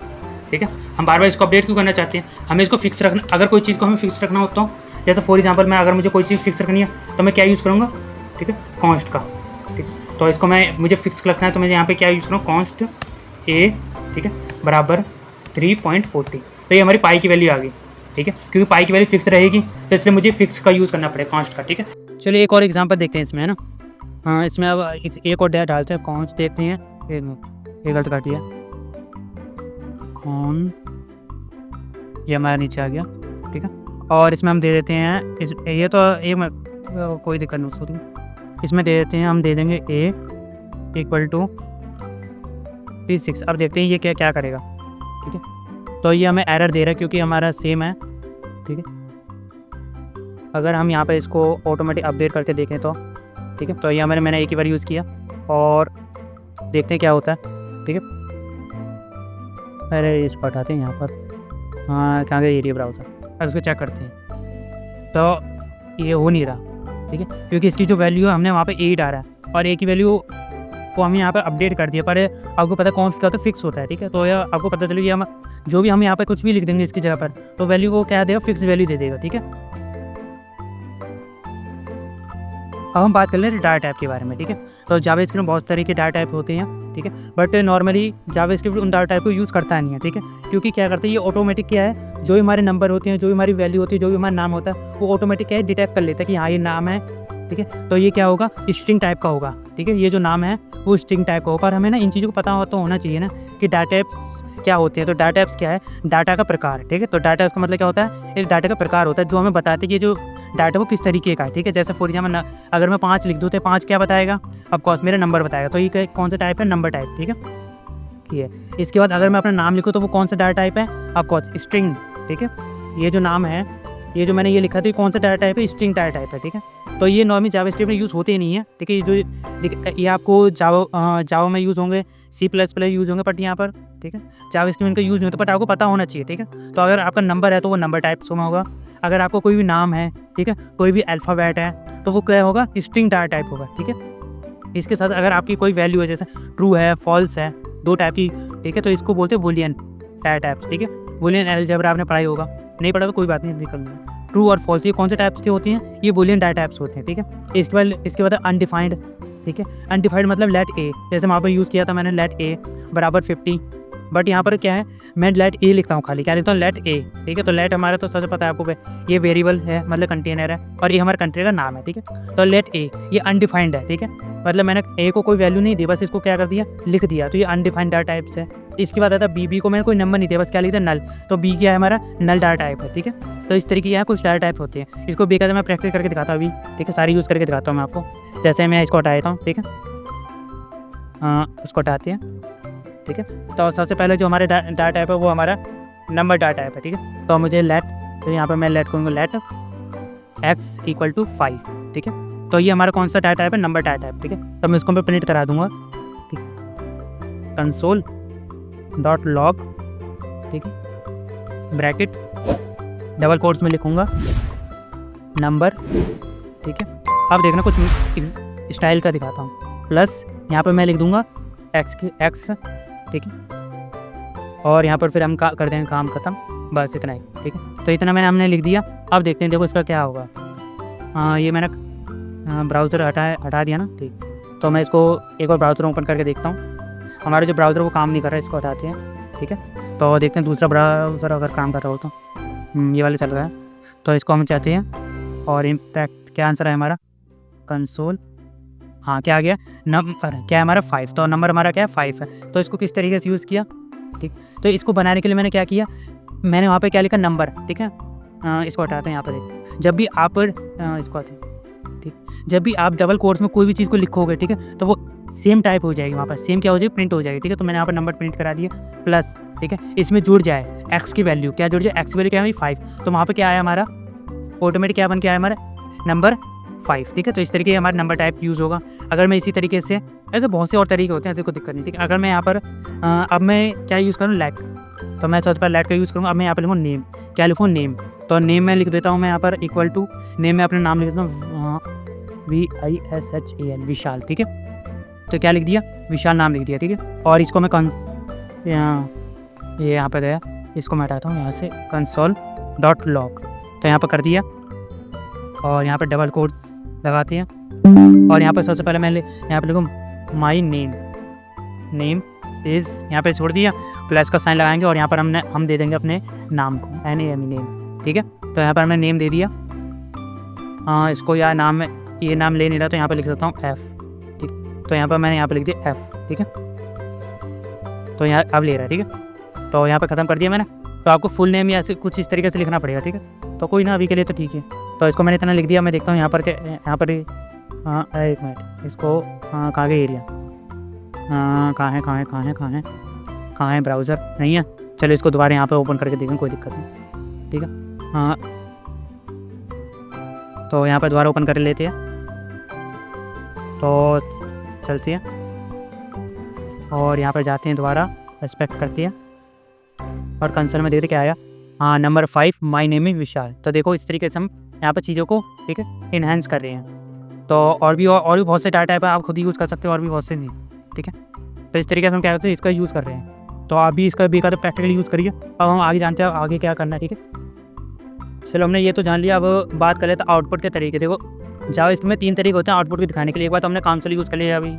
ठीक है। हम बार बार इसको अपडेट क्यों करना चाहते हैं, हमें इसको फिक्स रखना, अगर कोई चीज़ को हमें फिक्स रखना होता हो, जैसे फॉर एग्जांपल मैं अगर मुझे कोई चीज़ फिक्स रखनी है तो मैं क्या यूज़ करूँगा, ठीक है, कॉन्स्ट का, ठीक है। तो इसको मुझे फिक्स रखना है तो मैं यहाँ पे क्या यूज़ करूँ, कॉन्स्ट ए, ठीक है, बराबर 3.40। तो ये हमारी पाई की वैल्यू आ गई, ठीक है, क्योंकि पाई की वैल्यू फिक्स रहेगी तो इसलिए मुझे फिक्स का यूज़ करना पड़ेगा, कॉन्स्ट का, ठीक है। चलिए एक और एग्जांपल देखते हैं इसमें, है ना। हाँ इसमें अब एक और डेटा डालते हैं, कॉन्स्ट देखते हैं, एक गलत काट दिया, कौन, ये हमारा नीचे आ गया, ठीक है। और इसमें हम दे देते हैं ये तो कोई दिक्कत नहीं होती, इसमें दे देते हैं, हम दे देंगे ए इक्वल टू 36। अब देखते हैं ये क्या करेगा, ठीक है। तो ये हमें एरर दे रहा है क्योंकि हमारा सेम है, ठीक है। अगर हम यहाँ पे इसको ऑटोमेटिक अपडेट करके देखें तो, ठीक है, तो ये मैंने एक ही बार यूज़ किया और देखते हैं क्या होता है, ठीक है। अरे इसको हटाते हैं यहाँ पर, हाँ कहाँ गया एरिया ब्राउज़र, अब इसको चेक करते हैं, तो ये हो नहीं रहा, ठीक है, क्योंकि इसकी जो वैल्यू है हमने वहाँ पे 8 आ रहा है और एक ही वैल्यू को हम यहाँ पे अपडेट कर दिया, पर आपको पता है कौन सा फिक्स होता है, ठीक है। तो यह आपको पता चलो, ये हम जो भी हम यहाँ पे कुछ भी लिख देंगे इसकी जगह पर, तो वैल्यू को क्या देगा, फिक्स वैल्यू दे देगा, ठीक है। अब हम बात कर लें डाटा टाइप के बारे में, ठीक है। तो जावास्क्रिप्ट में बहुत तरह के डाटा टाइप होते हैं, ठीक है, बट नॉर्मली जावास्क्रिप्ट उन डाटा टाइप को यूज़ करता नहीं है, ठीक है, क्योंकि क्या करता है, ये ऑटोमेटिक क्या है, जो भी हमारे नंबर होते हैं, जो भी हमारी वैल्यू होती है, जो भी हमारा नाम होता है, वो ऑटोमेटिक क्या है, डिटेक्ट कर लेता है कि हाँ ये नाम है, ठीक है। तो ये क्या होगा, स्ट्रिंग टाइप का होगा, ठीक है, ये जो नाम है वो स्ट्रिंग टाइप का होगा। पर हमें ना इन चीज़ों को पता तो होना चाहिए ना कि डाटा टाइप्स क्या होते हैं। तो डाटा टाइप्स क्या है, डाटा का प्रकार, ठीक है। तो डाटा टाइप्स का मतलब क्या होता है, एक डाटा का प्रकार होता है जो हमें बताते हैं कि जो डाटा वो किस तरीके का है, ठीक है। जैसे फॉर एग्जाम्पल अगर मैं 5 लिख दूँ तो 5 क्या बताएगा, ऑफकोर्स मेरा नंबर बताएगा, तो ये कौन सा टाइप है, नंबर टाइप, ठीक है, ये है। इसके बाद अगर मैं अपना नाम लिखूँ तो वो कौन सा डाटा टाइप है, ऑफकोर्स स्ट्रिंग, ठीक है। ये जो नाम है, ये जो मैंने ये लिखा था, ये कौन सा डाटा टाइप है, स्ट्रिंग डाटा टाइप है, ठीक है। तो ये नॉर्मली जावास्क्रिप्ट में यूज़ होते ही नहीं है, ठीक है। ये आपको जावा में यूज़ होंगे, C++ यूज़ होंगे, बट यहाँ पर, ठीक है, जावास्क्रिप्ट में इनका यूज़ नहीं होता, बट आपको पता होना चाहिए, ठीक है। तो अगर आपका नंबर है तो वो नंबर टाइप्स में होगा, अगर आपको कोई भी नाम है, ठीक है, कोई भी अल्फ़ाबेट है तो वो क्या होगा, स्ट्रिंग डाटा टाइप होगा, ठीक है। इसके साथ अगर आपकी कोई वैल्यू है, जैसे ट्रू है, फॉल्स है, 2 टाइप की, ठीक है, तो इसको बोलते हैं बूलियन डाटा टाइप्स, ठीक है। बूलियन अलजेब्रा आपने पढ़ाई होगा, नहीं पढ़ा तो कोई बात नहीं, निकल लेंगे। ट्रू और फॉल्स ये कौन से टाइप्स की होती हैं, ये बूलियन डाटा टाइप्स होते हैं, ठीक है। इसके बाद अनडिफाइंड, ठीक है। अनडिफाइंड मतलब लेट ए, जैसे वहाँ पर यूज़ किया था मैंने, लेट ए बराबर 50, बट यहाँ पर क्या है, मैं लेट ए लिखता हूँ, खाली क्या लिखता हूँ, लेट ए, ठीक है। तो लेट हमारा तो सबसे पता है आपको, ये वेरिएबल है, मतलब कंटेनर है, और ये हमारे कंटेनर का नाम है, ठीक है। तो लेट ए ये अनडिफाइंड है, ठीक है, मतलब मैंने ए को कोई वैल्यू नहीं दी, बस इसको क्या कर दिया, लिख दिया, तो ये अनडिफाइंड डाटा टाइप्स है। इसके बाद आता है बी को मैंने कोई नंबर नहीं दिया, बस क्या लिखा नल, तो बी क्या है हमारा, नल डाटा टाइप है, ठीक है। तो इस तरीके के यहाँ कुछ डाटा टाइप होते हैं। इसको बी का मैं प्रैक्टिस करके दिखाता हूँ अभी, ठीक है, सारी यूज़ करके दिखाता हूँ मैं आपको। जैसे मैं इसको हटाता हूँ, ठीक है, उसको हटाते हैं, ठीक है। तो सबसे पहले जो हमारे डाटा टाइप है वो हमारा नंबर डाटा टाइप है, ठीक है। तो मुझे लेट, तो यहाँ पर मैं लेट करूँगा, लेट x = 5, ठीक है। तो ये हमारा कौन सा डाटा टाइप है, नंबर डाटा टाइप, ठीक है। तो मैं इसको मैं प्रिंट करा दूंगा, ठीक, console.log, ठीक है, ब्रैकेट डबल कोट्स में लिखूँगा नंबर, ठीक है, अब देखना कुछ स्टाइल का दिखाता हूँ। प्लस यहाँ पर मैं लिख दूँगा एक्स, ठीक है, और यहाँ पर फिर हम कर देंगे काम ख़त्म, बस इतना ही, ठीक है। तो इतना हमने लिख दिया। अब देखते हैं देखो इसका क्या होगा। ये मैंने ब्राउज़र हटा दिया ना, ठीक। तो मैं इसको एक और ब्राउज़र ओपन करके देखता हूँ। हमारा जो ब्राउज़र वो काम नहीं कर रहा है, इसको हटाते हैं, ठीक है। तो देखते हैं दूसरा ब्राउज़र अगर काम कर रहा हो तो। ये वाले चल रहा है, तो इसको हम चाहते हैं। और इम्पैक्ट क्या आंसर है हमारा, कंसोल, हाँ क्या आ गया, नंबर क्या है हमारा 5। तो नंबर हमारा क्या है 5 है। तो इसको किस तरीके से यूज़ किया, ठीक। तो इसको बनाने के लिए मैंने क्या किया, मैंने वहाँ पे क्या लिखा, नंबर, ठीक है। इसको हटाते हैं। यहाँ पर देख, जब भी आप इसको आते हैं, ठीक, जब भी आप डबल कोट्स में कोई भी चीज़ को लिखोगे, ठीक है, तो वो सेम टाइप हो जाएगी, वहाँ पर सेम क्या हो जाएगी, प्रिंट हो जाएगी, ठीक है। तो मैंने यहाँ पर नंबर प्रिंट करा दिया प्लस, ठीक है। इसमें जुड़ जाए एक्स की वैल्यू, क्या जुड़ जाए, एक्स की वैल्यू क्या है 5। तो वहाँ पर क्या आया हमारा, ऑटोमेटिक क्या बन के आया हमारा, नंबर 5, ठीक है। तो इस तरीके हमारा नंबर टाइप यूज़ होगा। अगर मैं इसी तरीके से, ऐसे बहुत से और तरीके होते हैं, ऐसे कोई दिक्कत नहीं, ठीक है। अगर मैं यहाँ पर अब मैं क्या यूज़ करूँ, लेट, तो मैं सबसे पहले लेट का यूज़ करूँगा। अब मैं यहाँ पर लिखूँ नेम, क्या लिखूँ, नेम। तो नेम मैं लिख देता हूँ, मैं यहाँ पर इक्वल टू नेम में अपना नाम लिख देता हूँ, VISHAL, विशाल, ठीक है। तो क्या लिख दिया, विशाल नाम लिख दिया, ठीक है। और इसको मैं ये यहाँ पर गया, इसको मैं हटाता हूँ यहाँ से, console.log, तो यहाँ पर कर दिया। और यहाँ पर डबल कोट्स लगाते हैं। और यहाँ पर सबसे पहले मैं यहाँ पर लिखूँ माई नेम इज़, यहाँ पे छोड़ दिया, प्लस का साइन लगाएंगे और यहाँ पर हम दे देंगे अपने नाम को NAME, नेम, ठीक है। तो यहाँ पर हमने नेम दे दिया। इसको यार नाम में ये नाम ले नहीं रहा, तो यहाँ पर लिख सकता हूँ F, ठीक। तो यहाँ पर मैंने यहाँ पर लिख दिया F, ठीक है। तो यहाँ अब ले रहा है, ठीक है। तो यहाँ पर ख़त्म कर दिया मैंने। तो आपको फुल नेम या ऐसे कुछ इस तरीके से लिखना पड़ेगा, ठीक है। तो कोई ना, अभी के लिए तो ठीक है। तो इसको मैंने इतना लिख दिया। मैं देखता हूँ यहाँ पर एक मिनट, इसको कहाँ गया एरिया, कहाँ है ब्राउज़र, नहीं है। चलो इसको दोबारा यहाँ पर ओपन करके देखें, कोई दिक्कत नहीं, ठीक है। हाँ, तो यहाँ पर दोबारा ओपन कर लेते हैं। तो चलते हैं और यहाँ पर जाते हैं, दोबारा एक्सपेक्ट करते हैं और कंसोल में देखते क्या आया, हाँ नंबर 5 माई नेम इज़ विशाल। तो देखो इस तरीके से हम यहाँ पर चीज़ों को, ठीक है, इन्हेंस कर रहे हैं। तो और भी बहुत से डाटा टाइप है, आप खुद ही यूज़ कर सकते हो, और भी बहुत से नहीं, ठीक है। तो इस तरीके से हम क्या करते हैं, इसका यूज़ कर रहे हैं। तो आप भी इसका तो प्रैक्टिकली यूज़ करिए। अब हम आगे जानते हैं आगे क्या करना है, ठीक है। चलो हमने ये तो जान लिया। अब बात कर लेते हैं आउटपुट के तरीके। देखो जावास्क्रिप्ट में 3 तरीके होते हैं आउटपुट को दिखाने के लिए। एक बार तो हमने कंसोल यूज़ कर लिया अभी,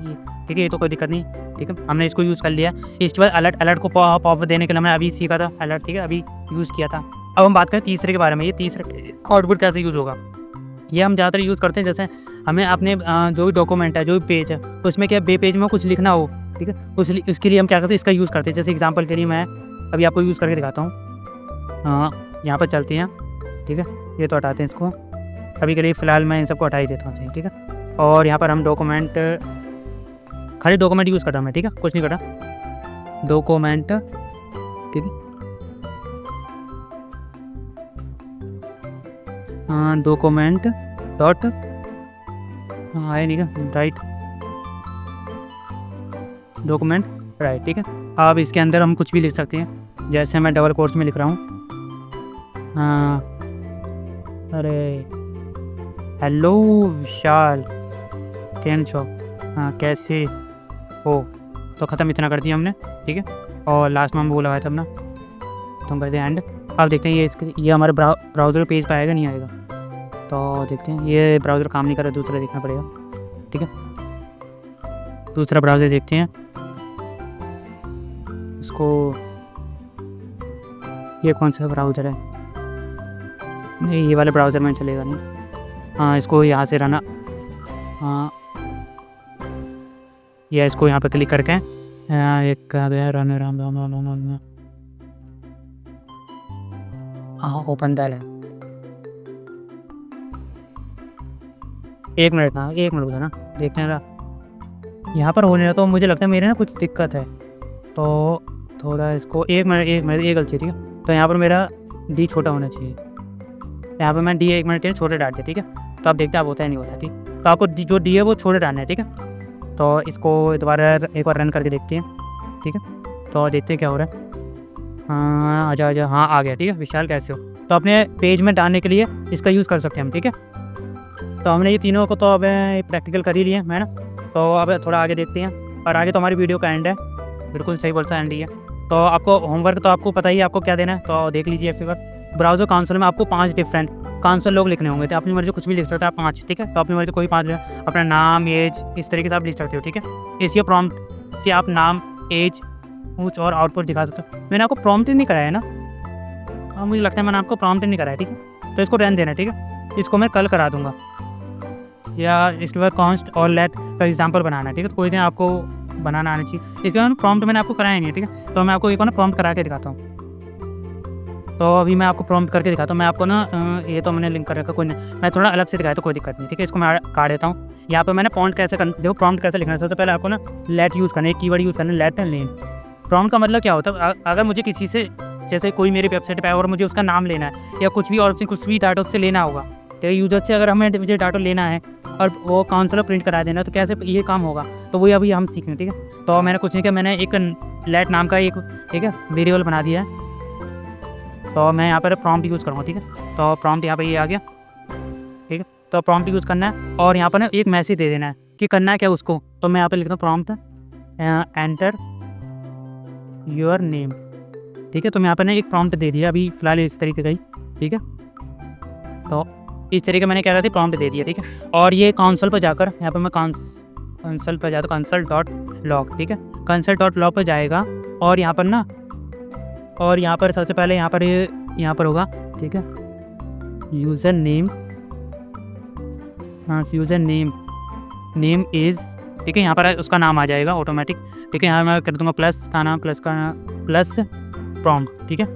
ठीक है, ये तो कोई दिक्कत नहीं, ठीक है, हमने इसको यूज़ कर लिया। इसके बाद अलर्ट को पॉप देने के लिए हमने अभी सीखा था अलर्ट, ठीक है, अभी यूज़ किया था। अब हम बात करें तीसरे के बारे में। ये तीसरे आउटपुट कैसे यूज़ होगा, ये हम ज़्यादातर यूज़ करते हैं जैसे हमें अपने जो भी डॉक्यूमेंट है, जो भी पेज है, उसमें क्या बे पेज में कुछ लिखना हो, ठीक है, उसके लिए हम क्या करते हैं, इसका यूज़ करते हैं। जैसे एग्जांपल के लिए मैं अभी आपको यूज़ करके दिखाता हूँ। यहाँ पर चलते हैं, ठीक है, ये तो हटाते हैं इसको अभी के लिए, फ़िलहाल मैं इन सबको हटा ही देता हूँ, ठीक है। और यहाँ पर हम डॉक्यूमेंट, खाली डॉक्यूमेंट यूज़ कर रहा हूँ मैं, ठीक है, कुछ नहीं कर रहा, डॉक्यूमेंट, ठीक है, डॉक्यूमेंट डॉट आए नहीं क्या, राइट, डॉक्यूमेंट राइट, ठीक है। अब इसके अंदर हम कुछ भी लिख सकते हैं, जैसे मैं डबल कोट्स में लिख रहा हूँ, अरे हेलो विशाल, हाँ कैसे हो। तो ख़त्म, इतना कर दिया हमने, ठीक है। और लास्ट में हम वो लगाया था अपना, तो हम करते हैं एंड। अब देखते हैं ये हमारे ब्राउज़र पेज पर आएगा नहीं आएगा। तो देखते हैं, ये ब्राउज़र काम नहीं कर रहा, दूसरा देखना पड़ेगा, ठीक है। दूसरा ब्राउज़र देखते हैं, इसको, ये कौन सा ब्राउज़र है, नहीं ये वाले ब्राउज़र में चलेगा नहीं। हाँ इसको यहाँ से रहना, हाँ या इसको यहाँ पे क्लिक करके एक रन राम हाँ ओपन दैल है। एक मिनट रुका ना, देखते हैं यहाँ पर होने, तो मुझे लगता है मेरे ना कुछ दिक्कत है, तो थोड़ा इसको एक मिनट एक गलती, ठीक है। तो यहाँ पर मेरा डी छोटा होना चाहिए, यहाँ पर मैं डी 1 मिनट के लिए छोटे डाल दिया, ठीक है। तो आप देखते हैं आप होता है नहीं होता, ठीक। तो आपको जो डी है वो छोटे डालना है, ठीक है। तो इसको दोबारा एक बार रन करके देखते हैं, ठीक है। तो देखते हैं क्या हो रहा है, हाँ आजा हाँ आ गया, ठीक है। विशाल कैसे हो। तो अपने पेज में डालने के लिए इसका यूज़ कर सकते हैं हम, ठीक है। तो हमने ये तीनों को तो अब प्रैक्टिकल कर ही लिए है ना। तो अब थोड़ा आगे देखते हैं, और आगे तो हमारी वीडियो का एंड है। बिल्कुल सही बोलता है, एंड ही है। तो आपको होमवर्क तो आपको पता ही है आपको क्या देना है, तो देख लीजिए फिर। ब्राउज़र काउंसिल में आपको 5 डिफरेंट काउंसिल लोग लिखने होंगे, तो अपनी मर्जी कुछ भी लिख सकते हो आप 5, ठीक है। तो अपनी मर्जी कोई 5 अपना नाम, एज, इस तरीके से आप लिख सकते हो, ठीक है। इसी प्रॉम्प्ट से आप नाम, एज, कुछ और आउटपुट दिखा सकते हो। मैंने आपको प्रॉम्प्ट ही नहीं कराया है ना, हाँ मुझे लगता है मैंने आपको प्रॉम्प्ट ही नहीं कराया, ठीक है। तो इसको रहने देना, ठीक है। इसको मैं कल करा दूँगा, या इसके बाद कॉन्स्ट और लेट का एग्जाम्पल बनाना है, ठीक है। तो कोई दिन आपको बनाना आना चाहिए। इसके बाद प्रॉम्प्ट मैंने आपको कराया नहीं है, ठीक है। तो मैं आपको एक ना प्रॉम्प्ट करा के दिखाता हूँ। तो अभी मैं आपको प्रॉम्प्ट करके दिखाता हूँ। मैं आपको ना ये तो मैंने लिंक कर रखा, कोई नहीं, मैं थोड़ा अलग से दिखाया तो कोई दिक्कत नहीं, ठीक है। इसको मैं काट देता हूँ। यहाँ पर मैंने प्रॉम्प्ट कैसे देखो प्रॉम्प्ट कैसे लिखना है। सबसे पहले आपको ना लेट यूज़ करना है, कीवर्ड यूज़ करना है, लेट नेम। प्रॉम्प्ट का मतलब क्या होता है, अगर मुझे किसी से, जैसे कोई मेरी वेबसाइट पर आया और मुझे उसका नाम लेना है या कुछ भी, और उससे कुछ भी डाटा उससे लेना होगा, तो यूज़र से अगर हमें मुझे डाटा लेना है और वो काउंसलर प्रिंट करा देना, तो कैसे ये काम होगा, तो वही अभी हम सीखें, ठीक है। तो मैंने कुछ नहीं किया, मैंने एक लेट नाम का एक, ठीक है, वेरिएबल बना दिया है। तो मैं यहाँ पर प्रॉम्प्ट यूज़ करूँगा, ठीक है। तो प्रॉम्प्ट यहाँ पर ये आ गया, ठीक है। तो प्रॉम्प्ट यूज़ करना है और यहाँ पर ना एक मैसेज दे देना है कि करना है क्या उसको। तो मैं यहाँ पर लिखता हूँ प्रॉम्प्ट एंटर योर नेम, ठीक है। तो मैं यहाँ पर ना एक प्रॉम्प्ट दे दिया अभी फ़िलहाल इस तरीके का ही, ठीक है। तो इस तरीके मैंने क्या रहा था प्रॉम्प्ट दे दिया, ठीक है। और ये कंसोल पर जाकर यहाँ पर मैं कंसोल पर जाता हूँ, console.log, ठीक है। console.log पर जाएगा और यहाँ पर ना, और यहाँ पर सबसे पहले यहाँ पर होगा, ठीक है, यूज़र नेम, हाँ यूज़र नेम इज़, ठीक है। यहाँ पर उसका नाम आ जाएगा ऑटोमेटिक, ठीक है। यहाँ मैं कर दूँगा प्लस का नाम, प्लस प्रॉम्प्ट, ठीक है।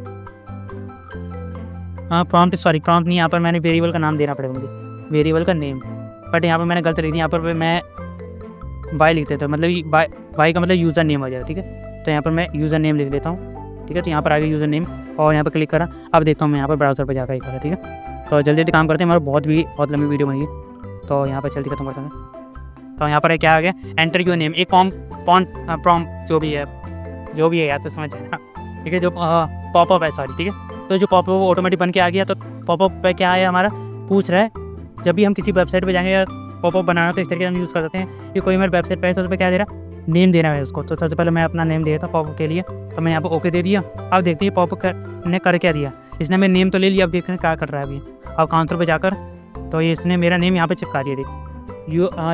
हाँ प्रॉम्प्ट नहीं, यहाँ पर मैंने वेरिएबल का नाम देना पड़ेगा मुझे, वेरिएबल का नेम, बट यहाँ पर मैंने गलत लिख दिया। यहाँ पर मैं वाई लिखते थे, मतलब वाई का मतलब यूज़र नेम हो जाएगा, ठीक है। तो यहाँ पर मैं यूज़र नेम लिख देता हूँ, ठीक है। तो यहाँ पर आ गया यूज़र नेम और यहाँ पर क्लिक करा। अब देखता हूँ मैं यहाँ पर ब्राउज़र पर जाकर करा, ठीक है। तो जल्दी काम करते हैं, हमारा बहुत लंबी वीडियो बनेगी, तो यहाँ पर जल्दी खत्म करते हैं। तो यहाँ पर क्या आ गया, एंटर योर नेम, एक प्रॉम्प्ट जो भी है यार तो समझ जाए, ठीक है। जो पॉपअप है, सॉरी, ठीक है। तो जो पॉपअप ऑटोमेटिक बन के आ गया। तो पॉपअप पे क्या है हमारा, पूछ रहा है जब भी हम किसी वेबसाइट पे जाएंगे या पॉपअप बनाना तो इस तरीके से हम यूज़ कर सकते हैं कि कोई मेरे वेबसाइट पे है, सबसे क्या दे रहा है, नेम देना है उसको। तो सबसे पहले मैं अपना नेम दिया था पॉपअप के लिए, तो मैं यहाँ पर ओके दे दिया। अब देखते हैं पॉपअप ने कर क्या दिया, इसने मेरा नेम तो ले लिया, अब देखते हैं क्या कर रहा है अभी। अब काउंटर पर जाकर तो ये इसने मेरा नेम यहाँ पर चिपका दिया, देख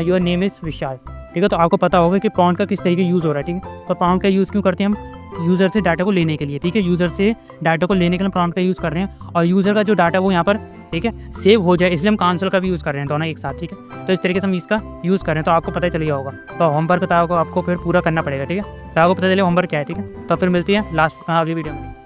योर नेम इज़ विशाल, ठीक है। तो आपको पता होगा कि प्रॉम्प्ट का किस तरीके यूज़ हो रहा है, ठीक है। तो प्रॉम्प्ट का यूज़ क्यों करते हैं हम, यूज़र से डाटा को लेने के लिए, ठीक है। यूज़र से डाटा को लेने के लिए प्रॉम्प्ट का यूज़ कर रहे हैं, और यूज़र का जो डाटा वो यहाँ पर, ठीक है, सेव हो जाए, इसलिए हम कंसोल का भी यूज़ कर रहे हैं, दोनों एक साथ, ठीक है। तो इस तरीके से हम इसका यूज़ कर रहे हैं, तो आपको पता चल गया होगा। तो होमवर्क आपको फिर पूरा करना पड़ेगा, ठीक है। तो आपको पता चले होमवर्क क्या है, ठीक है। तो फिर मिलती है लास्ट अगली वीडियो में।